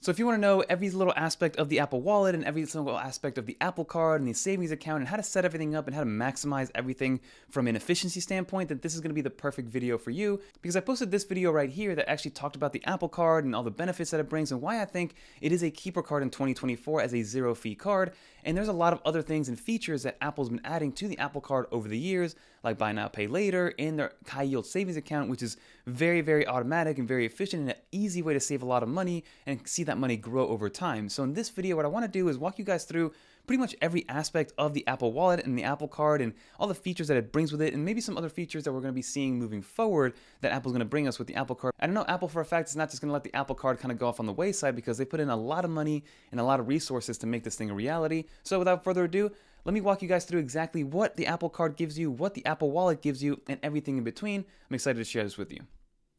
So if you want to know every little aspect of the Apple Wallet and every single aspect of the Apple Card and the savings account and how to set everything up and how to maximize everything from an efficiency standpoint, then this is going to be the perfect video for you, because I posted this video right here that actually talked about the Apple Card and all the benefits that it brings and why I think it is a keeper card in 2024 as a zero-fee card. And there's a lot of other things and features that Apple's been adding to the Apple Card over the years, like buy now, pay later, and their high yield savings account, which is very, very automatic and very efficient and an easy way to save a lot of money and see that money grow over time. So in this video, what I want to do is walk you guys through pretty much every aspect of the Apple Wallet and the Apple Card and all the features that it brings with it, and maybe some other features that we're going to be seeing moving forward that Apple's going to bring us with the Apple Card. I know Apple for a fact is not just going to let the Apple Card kind of go off on the wayside, because they put in a lot of money and a lot of resources to make this thing a reality. So without further ado, let me walk you guys through exactly what the Apple Card gives you, what the Apple Wallet gives you, and everything in between. I'm excited to share this with you.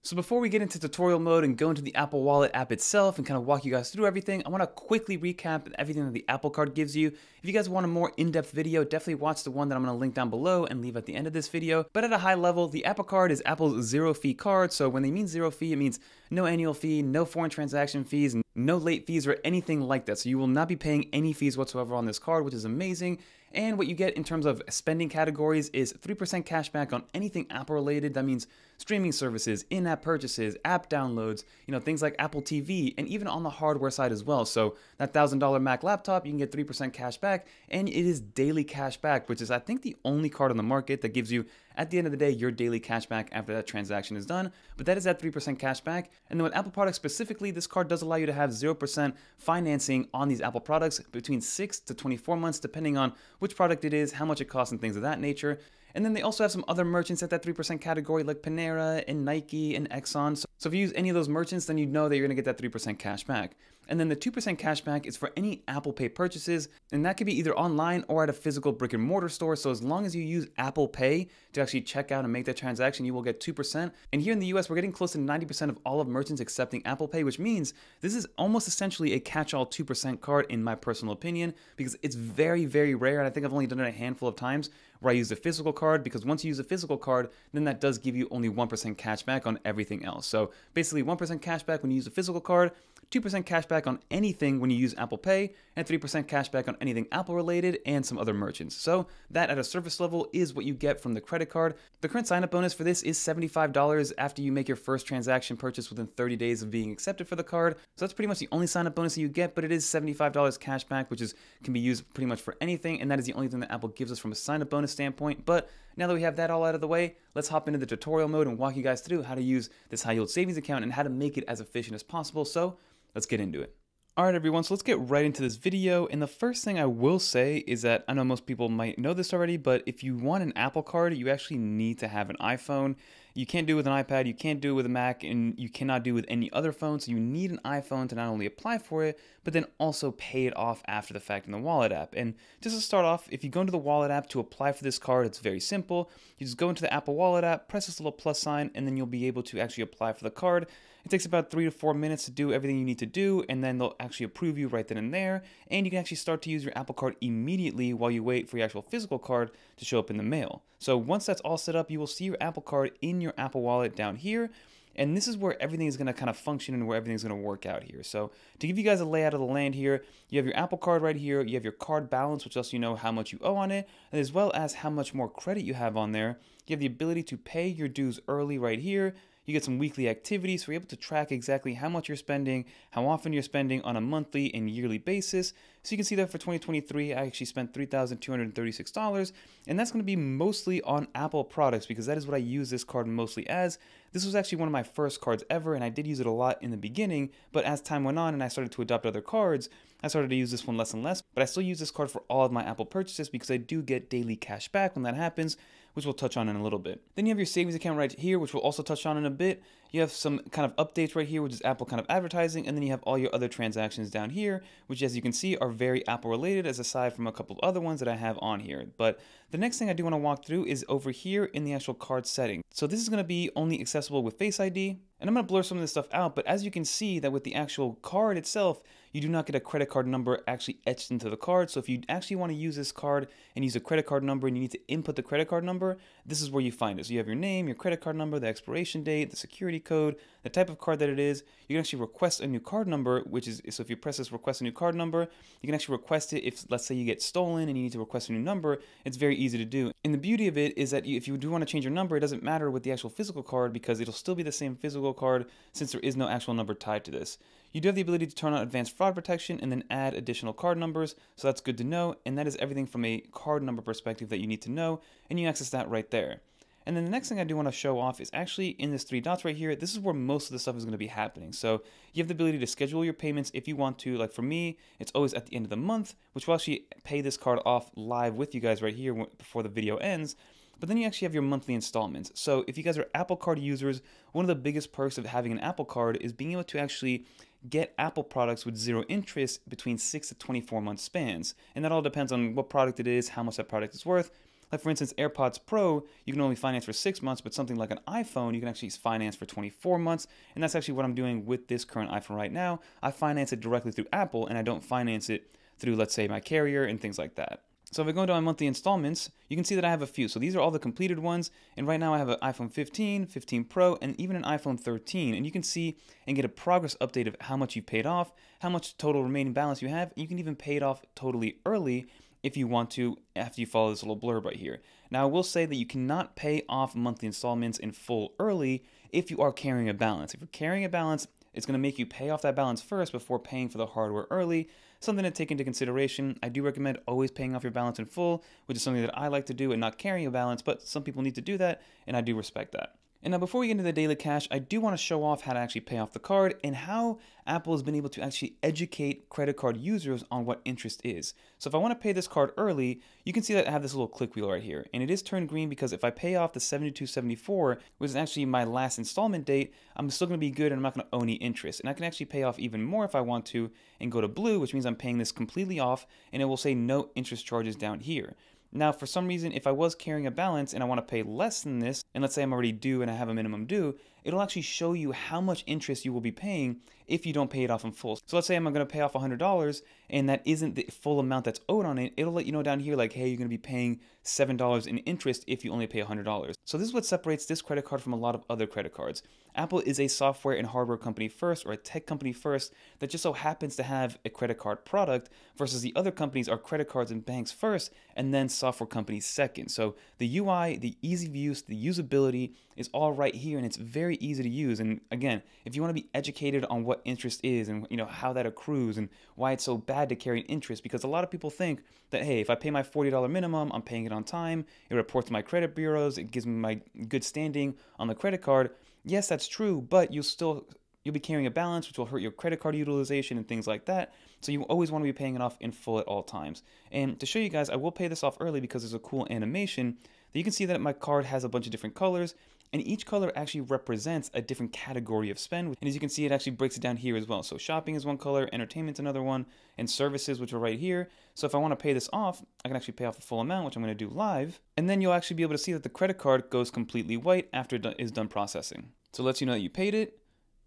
So before we get into tutorial mode and go into the Apple Wallet app itself and kind of walk you guys through everything, I want to quickly recap everything that the Apple Card gives you. If you guys want a more in-depth video, definitely watch the one that I'm going to link down below and leave at the end of this video. But at a high level, the Apple Card is Apple's zero-fee card. So when they mean zero fee, it means no annual fee, no foreign transaction fees, no late fees or anything like that. So you will not be paying any fees whatsoever on this card, which is amazing. And what you get in terms of spending categories is 3% cash back on anything Apple related. That means streaming services, in-app purchases, app downloads, things like Apple TV, and even on the hardware side as well. So that $1,000 Mac laptop, you can get 3% cash back, and it is daily cash back, which is, I think, the only card on the market that gives you, at the end of the day, your daily cash back after that transaction is done. But that is at 3% cash back. And then with Apple products specifically, this card does allow you to have 0% financing on these Apple products between 6 to 24 months, depending on which product it is, how much it costs, and things of that nature. And then they also have some other merchants at that 3% category like Panera and Nike and Exxon. So if you use any of those merchants, then you know that you're going to get that 3% cash back. And then the 2% cash back is for any Apple Pay purchases, and that could be either online or at a physical brick and mortar store. So as long as you use Apple Pay to actually check out and make that transaction, you will get 2%. And here in the US, we're getting close to 90% of all of merchants accepting Apple Pay, which means this is almost essentially a catch-all 2% card in my personal opinion, because it's very, very rare. And I think I've only done it a handful of times where I use a physical card, because once you use a physical card, then that does give you only 1% cash back on everything else. So basically 1% cash back when you use a physical card, 2% cash back on anything when you use Apple Pay, and 3% cash back on anything Apple related and some other merchants. So that at a surface level is what you get from the credit card. The current sign-up bonus for this is $75 after you make your first transaction purchase within 30 days of being accepted for the card. So that's pretty much the only sign-up bonus that you get, but it is $75 cash back, which can be used pretty much for anything, and that is the only thing that Apple gives us from a sign-up bonus standpoint. But now that we have that all out of the way, let's hop into the tutorial mode and walk you guys through how to use this high-yield savings account and how to make it as efficient as possible. So let's get into it. Alright everyone, so let's get right into this video, and the first thing I will say is that I know most people might know this already, but if you want an Apple Card, you actually need to have an iPhone. You can't do it with an iPad, you can't do it with a Mac, and you cannot do it with any other phone, so you need an iPhone to not only apply for it, but then also pay it off after the fact in the Wallet app. And just to start off, if you go into the Wallet app to apply for this card, it's very simple. You just go into the Apple Wallet app, press this little plus sign, and then you'll be able to actually apply for the card. It takes about 3 to 4 minutes to do everything you need to do, and then they'll actually approve you right then and there, and you can actually start to use your Apple Card immediately while you wait for your actual physical card to show up in the mail. So once that's all set up, you will see your Apple Card in your Apple Wallet down here, and this is where everything is going to kind of function and where everything's going to work out here. So to give you guys a layout of the land here, you have your Apple Card right here, you have your card balance, which lets you know how much you owe on it, and as well as how much more credit you have on there. You have the ability to pay your dues early right here. You get some weekly activities, so you're able to track exactly how much you're spending, how often you're spending on a monthly and yearly basis. So you can see that for 2023, I actually spent $3,236, and that's going to be mostly on Apple products, because that is what I use this card mostly as. This was actually one of my first cards ever, and I did use it a lot in the beginning, but as time went on and I started to adopt other cards, I started to use this one less and less, but I still use this card for all of my Apple purchases because I do get daily cash back when that happens, which we'll touch on in a little bit. Then you have your savings account right here, which we'll also touch on in a bit. You have some kind of updates right here, which is Apple kind of advertising, and then you have all your other transactions down here, which as you can see are very Apple related, as aside from a couple of other ones that I have on here. But the next thing I do want to walk through is over here in the actual card setting. So this is going to be only accessible with Face ID, And I'm going to blur some of this stuff out, but as you can see that with the actual card itself, you do not get a credit card number actually etched into the card. So if you actually want to use this card and use a credit card number and you need to input the credit card number, this is where you find it. So you have your name, your credit card number, the expiration date, the security code, the type of card that it is. You can actually request a new card number, which is, so if you press this request a new card number, you can actually request it if, let's say, you get stolen and you need to request a new number. It's very easy to do. And the beauty of it is that if you do want to change your number, it doesn't matter with the actual physical card because it'll still be the same physical card since there is no actual number tied to this. You do have the ability to turn on advanced fraud protection and then add additional card numbers, so that's good to know, and that is everything from a card number perspective that you need to know, and you access that right there. And then the next thing I do want to show off is actually in this 3 dots right here. This is where most of the stuff is going to be happening. So you have the ability to schedule your payments if you want to. Like for me, it's always at the end of the month, which will actually pay this card off live with you guys right here before the video ends. But then you actually have your monthly installments. So if you guys are Apple Card users, one of the biggest perks of having an Apple Card is being able to actually get Apple products with 0 interest between 6 to 24 month spans. And that all depends on what product it is, how much that product is worth. Like for instance, AirPods Pro, you can only finance for 6 months, but something like an iPhone, you can actually finance for 24 months. And that's actually what I'm doing with this current iPhone right now. I finance it directly through Apple, and I don't finance it through, let's say, my carrier and things like that. So if I go into my monthly installments, you can see that I have a few. So these are all the completed ones. And right now I have an iPhone 15, 15 Pro, and even an iPhone 13. And you can see and get a progress update of how much you've paid off, how much total remaining balance you have. You can even pay it off totally early if you want to after you follow this little blurb right here. Now I will say that you cannot pay off monthly installments in full early if you are carrying a balance. If you're carrying a balance, it's going to make you pay off that balance first before paying for the hardware early. Something to take into consideration. I do recommend always paying off your balance in full, which is something that I like to do and not carrying a balance, but some people need to do that, and I do respect that. And now before we get into the daily cash, I do want to show off how to actually pay off the card and how Apple has been able to actually educate credit card users on what interest is. So if I want to pay this card early, you can see that I have this little click wheel right here. And it is turned green because if I pay off the $72.74, which is actually my last installment date, I'm still going to be good and I'm not going to owe any interest. And I can actually pay off even more if I want to and go to blue, which means I'm paying this completely off and it will say no interest charges down here. Now, for some reason, if I was carrying a balance and I want to pay less than this, and let's say I'm already due and I have a minimum due, it'll actually show you how much interest you will be paying if you don't pay it off in full. So let's say I'm going to pay off $100 and that isn't the full amount that's owed on it. It'll let you know down here like, hey, you're going to be paying $7 in interest if you only pay $100. So this is what separates this credit card from a lot of other credit cards. Apple is a software and hardware company first, or a tech company first, that just so happens to have a credit card product, versus the other companies are credit cards and banks first, and then software companies second. So the UI, the ease of use, the usability is all right here, and it's very easy to use. And again, if you want to be educated on what interest is and how that accrues and why it's so bad to carry an interest, because a lot of people think that, hey, if I pay my $40 minimum, I'm paying it on time, it reports to my credit bureaus, it gives me my good standing on the credit card. Yes, that's true, but you'll be carrying a balance, which will hurt your credit card utilization and things like that. So you always want to be paying it off in full at all times. And to show you guys, I will pay this off early because there's a cool animation that you can see that my card has a bunch of different colors, and each color actually represents a different category of spend. And as you can see, it actually breaks it down here as well. So shopping is one color, entertainment's another one, and services, which are right here. So if I want to pay this off, I can actually pay off the full amount, which I'm going to do live. And then you'll actually be able to see that the credit card goes completely white after it is done processing. So it lets you know that you paid it.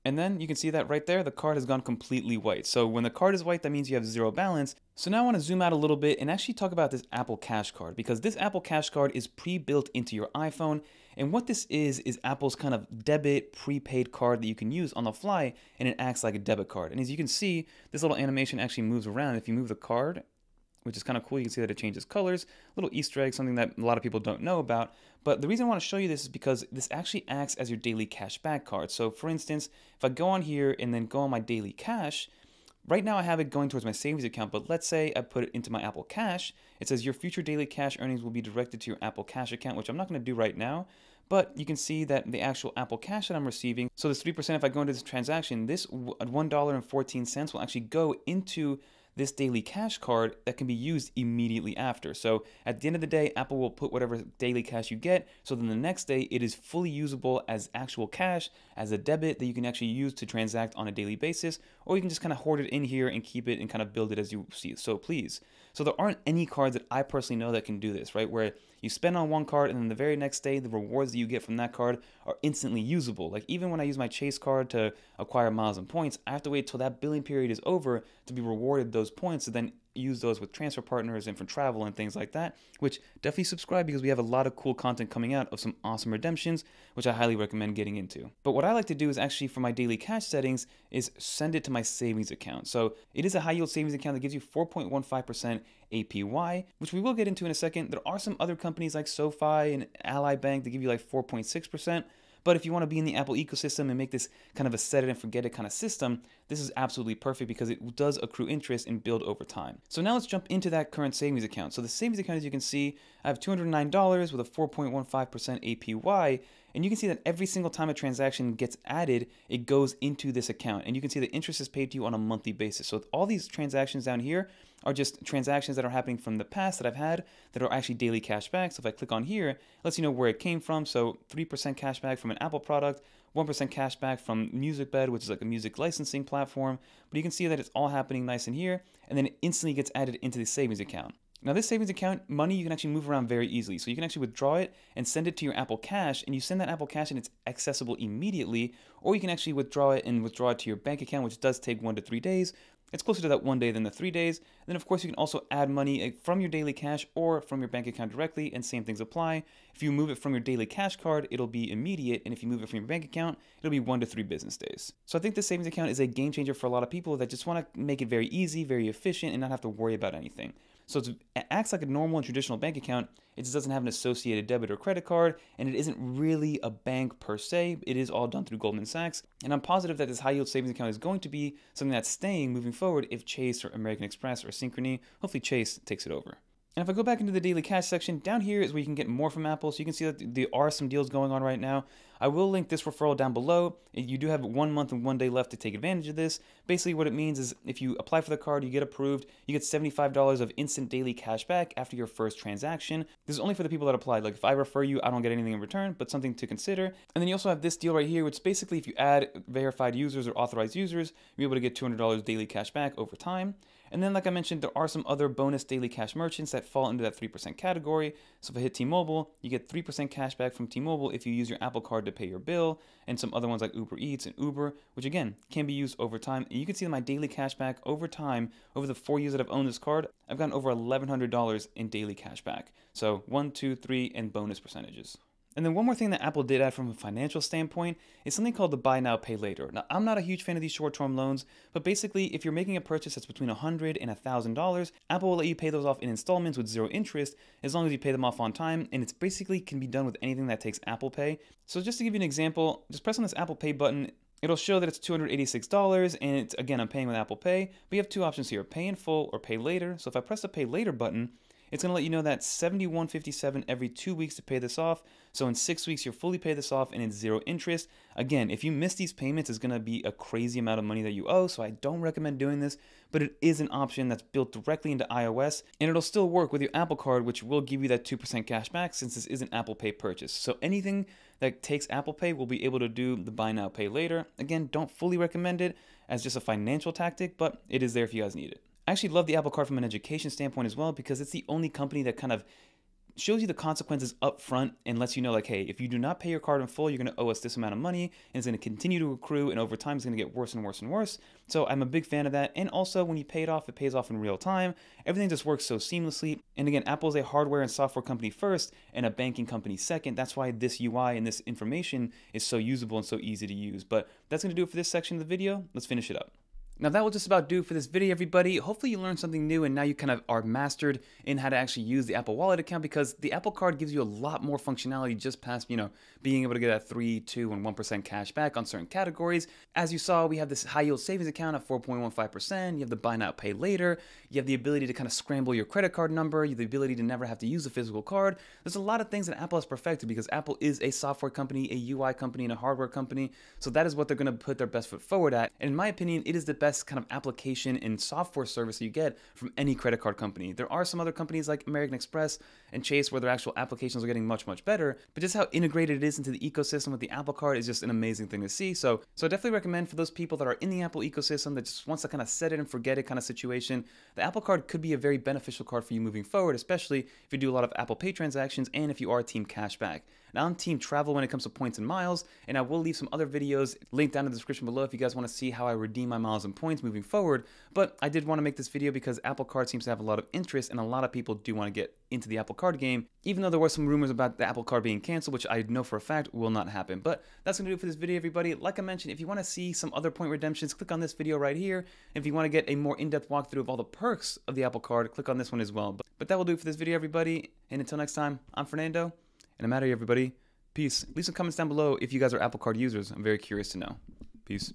And then you can see that right there, the card has gone completely white. So when the card is white, that means you have zero balance. So now I want to zoom out a little bit and actually talk about this Apple Cash card, because this Apple Cash card is pre-built into your iPhone. And what this is Apple's kind of debit prepaid card that you can use on the fly, and it acts like a debit card. And as you can see, this little animation actually moves around. If you move the card, which is kind of cool, you can see that it changes colors, little Easter egg, something that a lot of people don't know about. But the reason I want to show you this is because this actually acts as your daily cash back card. So for instance, if I go on here and then go on my daily cash, right now I have it going towards my savings account, but let's say I put it into my Apple Cash. It says your future daily cash earnings will be directed to your Apple Cash account, which I'm not going to do right now. But you can see that the actual Apple Cash that I'm receiving, so this 3%, if I go into this transaction, this $1.14 will actually go into this daily cash card that can be used immediately after. So at the end of the day, Apple will put whatever daily cash you get, so then the next day it is fully usable as actual cash, as a debit that you can actually use to transact on a daily basis, or you can just kind of hoard it in here and keep it and kind of build it as you see so please. So there aren't any cards that I personally know that can do this, right? Where you spend on one card and then the very next day, the rewards that you get from that card are instantly usable. Like even when I use my Chase card to acquire miles and points, I have to wait till that billing period is over to be rewarded those points to then use those with transfer partners and for travel and things like that, which definitely subscribe because we have a lot of cool content coming out of some awesome redemptions, which I highly recommend getting into. But what I like to do is actually for my daily cash settings is send it to my savings account. So it is a high yield savings account that gives you 4.15% APY, which we will get into in a second. There are some other companies like SoFi and Ally Bank that give you like 4.6%. But if you want to be in the Apple ecosystem and make this kind of a set it and forget it kind of system, this is absolutely perfect because it does accrue interest and build over time. So now let's jump into that current savings account. So the savings account, as you can see, I have $209 with a 4.15% APY. And you can see that every single time a transaction gets added, it goes into this account. And you can see the interest is paid to you on a monthly basis. So all these transactions down here are just transactions that are happening from the past that I've had that are actually daily cash back. So if I click on here, it lets you know where it came from. So 3% cash back from an Apple product, 1% cash back from MusicBed, which is like a music licensing platform. But you can see that it's all happening nice in here, and then it instantly gets added into the savings account. Now this savings account, money you can actually move around very easily. So you can actually withdraw it and send it to your Apple Cash, and you send that Apple Cash and it's accessible immediately, or you can actually withdraw it to your bank account, which does take 1 to 3 days. It's closer to that 1 day than the 3 days. And then of course you can also add money from your daily cash or from your bank account directly, and same things apply. If you move it from your daily cash card, it'll be immediate, and if you move it from your bank account, it'll be 1 to 3 business days. So I think this savings account is a game changer for a lot of people that just want to make it very easy, very efficient, and not have to worry about anything. So it acts like a normal and traditional bank account. It just doesn't have an associated debit or credit card, and it isn't really a bank per se. It is all done through Goldman Sachs, and I'm positive that this high yield savings account is going to be something that's staying moving forward if Chase or American Express or Synchrony, hopefully Chase, takes it over. And if I go back into the daily cash section, down here is where you can get more from Apple. So you can see that there are some deals going on right now. I will link this referral down below. You do have 1 month and 1 day left to take advantage of this. Basically what it means is if you apply for the card, you get approved, you get $75 of instant daily cash back after your first transaction. This is only for the people that applied. Like if I refer you, I don't get anything in return, but something to consider. And then you also have this deal right here, which basically if you add verified users or authorized users, you're able to get $200 daily cash back over time. And then, like I mentioned, there are some other bonus daily cash merchants that fall into that 3% category. So if I hit T-Mobile, you get 3% cash back from T-Mobile if you use your Apple Card to pay your bill, and some other ones like Uber Eats and Uber, which again, can be used over time. And you can see my daily cash back over time, over the 4 years that I've owned this card, I've gotten over $1,100 in daily cash back. So 1, 2, 3, and bonus percentages. And then one more thing that Apple did add from a financial standpoint is something called the buy now, pay later. Now, I'm not a huge fan of these short-term loans, but basically if you're making a purchase that's between $100 and $1,000, Apple will let you pay those off in installments with 0 interest as long as you pay them off on time, and it's basically can be done with anything that takes Apple Pay. So just to give you an example, just press on this Apple Pay button. It'll show that it's $286, and it's, again, I'm paying with Apple Pay, but you have 2 options here, pay in full or pay later. So if I press the pay later button, it's going to let you know that $71.57 every 2 weeks to pay this off. So in 6 weeks, you'll fully pay this off and it's 0 interest. Again, if you miss these payments, it's going to be a crazy amount of money that you owe. So I don't recommend doing this, but it is an option that's built directly into iOS, and it'll still work with your Apple Card, which will give you that 2% cash back since this is an Apple Pay purchase. So anything that takes Apple Pay will be able to do the buy now, pay later. Again, don't fully recommend it as just a financial tactic, but it is there if you guys need it. I actually love the Apple Card from an education standpoint as well, because it's the only company that kind of shows you the consequences up front and lets you know, like, hey, if you do not pay your card in full, you're going to owe us this amount of money, and it's going to continue to accrue, and over time it's going to get worse and worse and worse. So I'm a big fan of that. And also when you pay it pays off in real time. Everything just works so seamlessly. And again, Apple is a hardware and software company first and a banking company second. That's why this UI and this information is so usable and so easy to use. But that's going to do it for this section of the video. Let's finish it up. Now that will just about do for this video, everybody. Hopefully you learned something new and now you kind of are mastered in how to actually use the Apple Wallet account, because the Apple Card gives you a lot more functionality just past, being able to get that 3, 2, and 1% cash back on certain categories. As you saw, we have this high yield savings account at 4.15%. You have the buy now, pay later. You have the ability to kind of scramble your credit card number. You have the ability to never have to use a physical card. There's a lot of things that Apple has perfected because Apple is a software company, a UI company, and a hardware company. So that is what they're going to put their best foot forward at. And in my opinion, it is the best best kind of application and software service you get from any credit card company. There are some other companies like American Express and Chase where their actual applications are getting much, much better, but just how integrated it is into the ecosystem with the Apple Card is just an amazing thing to see. So I definitely recommend for those people that are in the Apple ecosystem that just wants to kind of set it and forget it kind of situation, the Apple Card could be a very beneficial card for you moving forward, especially if you do a lot of Apple Pay transactions and if you are Team Cashback. Now, I'm Team Travel when it comes to points and miles, and I will leave some other videos linked down in the description below if you guys want to see how I redeem my miles and points moving forward. But I did want to make this video because Apple Card seems to have a lot of interest, and a lot of people do want to get into the Apple Card game, even though there were some rumors about the Apple Card being canceled, which I know for a fact will not happen. But that's going to do it for this video, everybody. Like I mentioned, if you want to see some other point redemptions, click on this video right here. If you want to get a more in-depth walkthrough of all the perks of the Apple Card, click on this one as well. But that will do it for this video, everybody. And until next time, I'm Fernando, and I'm out of here, everybody. Peace. Leave some comments down below if you guys are Apple Card users. I'm very curious to know. Peace.